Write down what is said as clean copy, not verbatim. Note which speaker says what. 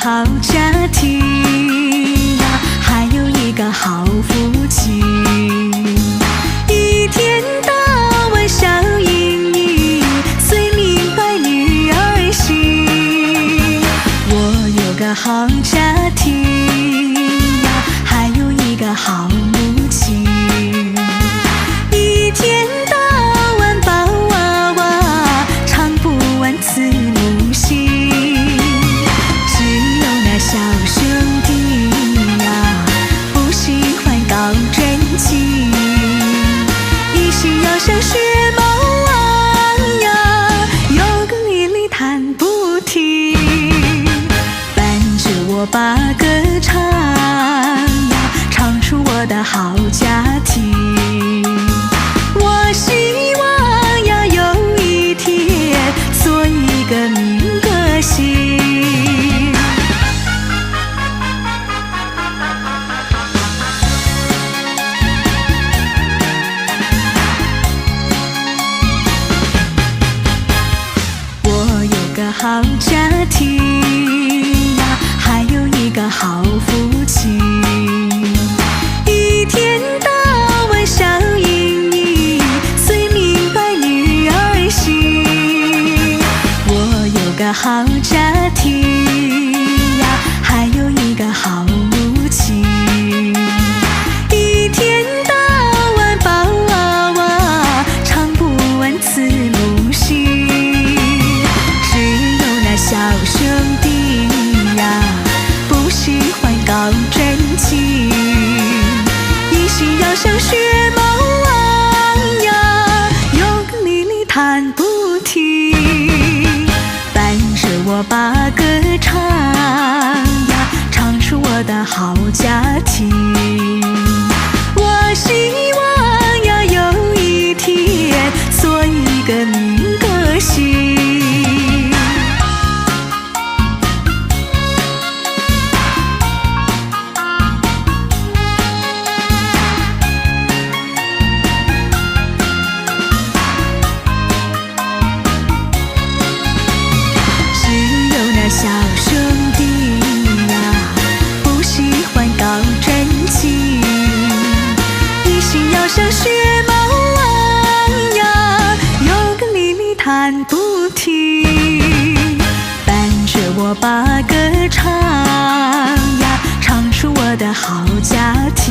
Speaker 1: 好家庭呀，还有一个好夫妻，一天到晚笑盈盈，最明白女儿心。我有个好家庭呀，还有一个好母亲，一天到晚抱娃娃，唱不完慈母心。只有那小兄弟呀，不喜欢搞真情，一心要像薛猫王呀，有个理理弹不停，伴着我把歌唱呀，唱出我的好家庭。我希望呀，有一天做一个民歌星。我有个好家庭呀，还有一个好夫妻，一天到晚笑盈盈，最明白女儿心。我有个好家庭呀，还有一个好母亲，一天到晚抱娃娃，唱不完慈母心。只有那小兄弟呀，不喜欢搞真情，一心要像薛猫王呀，有个理理弹不停，伴着我把歌唱呀，唱出我的好家庭。我希望呀，有一天做一个民歌星。小兄弟呀，不喜欢搞真情，一心要像薛猫王呀，有个理理弹不停，伴着我把歌唱呀，唱出我的好家庭。